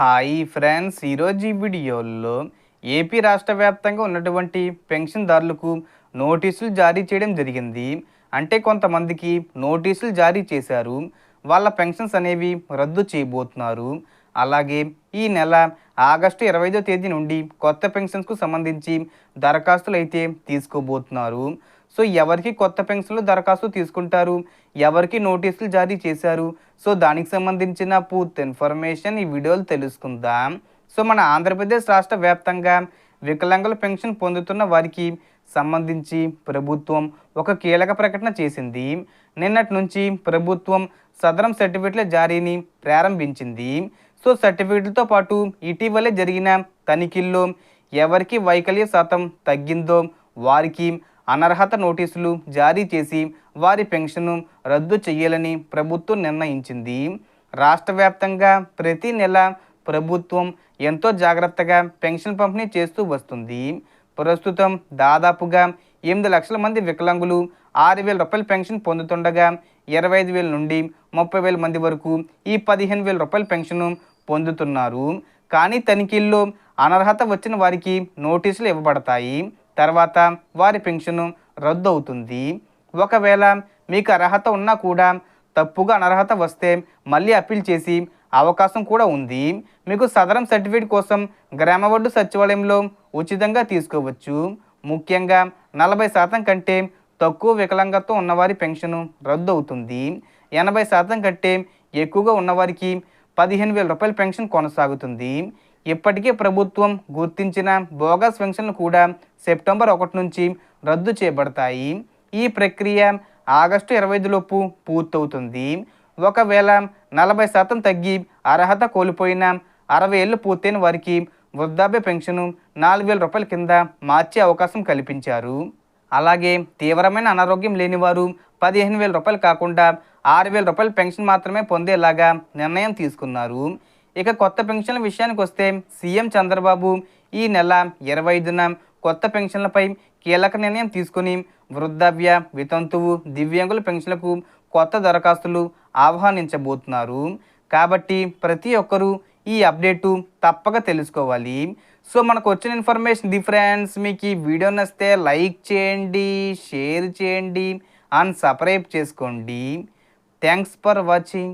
Hi friends, ఈరోజు ఈ వీడియోలో ఏపీ రాష్ట్ర వ్యాప్తంగా ఉన్నటువంటి పెన్షన్దారులకు నోటీసులు జారీ చేయడం జరిగింది. అంటే కొంతమందికి నోటీసులు జారీ చేశారు. వాళ్ళ పెన్షన్స్ అనేవి రద్దు చేయబోతున్నారు. అలాగే ఈ నెల ఆగస్టు 25వ తేదీ నుండి కొత్త పెన్షన్స్కు సంబంధించి దరఖాస్తులు అయితే తీసుకోబోతున్నారు. సో ఎవరికి కొత్త పెన్షన్లు దరఖాస్తు తీసుకుంటారు, ఎవరికి నోటీసులు జారీ చేశారు, సో దానికి సంబంధించిన పూర్తి ఇన్ఫర్మేషన్ ఈ వీడియోలో తెలుసుకుందాం. సో మన ఆంధ్రప్రదేశ్ రాష్ట్ర వ్యాప్తంగా వికలాంగుల పెన్షన్ పొందుతున్న వారికి సంబంధించి ప్రభుత్వం ఒక కీలక ప్రకటన చేసింది. నిన్నటి నుంచి ప్రభుత్వం సదరం సర్టిఫికేట్ల జారీని ప్రారంభించింది. సో సర్టిఫికేట్లతో పాటు ఇటీవలే జరిగిన తనిఖీల్లో ఎవరికి వైకల్య శాతం తగ్గిందో వారికి అనర్హత నోటీసులు జారీ చేసి వారి పెన్షన్ను రద్దు చేయాలని ప్రభుత్వం నిర్ణయించింది. రాష్ట్ర వ్యాప్తంగా ప్రతి నెల ప్రభుత్వం ఎంతో జాగ్రత్తగా పెన్షన్ పంపిణీ చేస్తూ వస్తుంది. ప్రస్తుతం దాదాపుగా 8 లక్షల మంది వికలాంగులు 6,000 రూపాయల పెన్షన్ పొందుతుండగా 25,000 నుండి 30,000 మంది వరకు ఈ 15,000 రూపాయల పెన్షన్ పొందుతున్నారు. కానీ తనిఖీల్లో అనర్హత వచ్చిన వారికి నోటీసులు ఇవ్వబడతాయి. తర్వాత వారి పెన్షన్ రద్దు అవుతుంది. ఒకవేళ మీకు అర్హత ఉన్నా కూడా తప్పుగా అనర్హత వస్తే మళ్ళీ అప్పీల్ చేసి అవకాశం కూడా ఉంది. మీకు సదరం సర్టిఫికేట్ కోసం గ్రామ వార్డు సచివాలయంలో ఉచితంగా తీసుకోవచ్చు. ముఖ్యంగా 40% కంటే తక్కువ వికలాంగత్వం ఉన్నవారి పెన్షన్ రద్దు అవుతుంది. 80% కంటే ఎక్కువగా ఉన్నవారికి 15,000 రూపాయల పెన్షన్ కొనసాగుతుంది. ఇప్పటికే ప్రభుత్వం గుర్తించిన బోగస్ పెన్షన్లు కూడా సెప్టెంబర్ 1 నుంచి రద్దు చేయబడతాయి. ఈ ప్రక్రియ ఆగస్టు 25 లోపు పూర్తవుతుంది. ఒకవేళ 40% తగ్గి అర్హత కోల్పోయిన 60 ఏళ్ళు పూర్తయిన వారికి వృద్ధాప్య పెన్షన్ 4,000 రూపాయల కింద మార్చే అవకాశం కల్పించారు. అలాగే తీవ్రమైన అనారోగ్యం లేని వారు 15,000 రూపాయలు కాకుండా 6,000 రూపాయల పెన్షన్ మాత్రమే పొందేలాగా నిర్ణయం తీసుకున్నారు. ఇక కొత్త పెన్షన్ల విషయానికి వస్తే సీఎం చంద్రబాబు ఈ నెల 25న కొత్త పెన్షన్లపై కీలక నిర్ణయం తీసుకుని వృద్ధాప్య, వితంతువు, దివ్యాంగుల పెన్షన్లకు కొత్త దరఖాస్తులు ఆహ్వానించబోతున్నారు. కాబట్టి ప్రతి ఒక్కరూ ఈ అప్డేటు తప్పక తెలుసుకోవాలి. సో మనకు వచ్చిన ఇన్ఫర్మేషన్ ఫ్రెండ్స్, మీకు ఈ వీడియో నచ్చితే లైక్ చేయండి, షేర్ చేయండి అండ్ సబ్స్క్రైబ్ చేసుకోండి. Thanks for watching.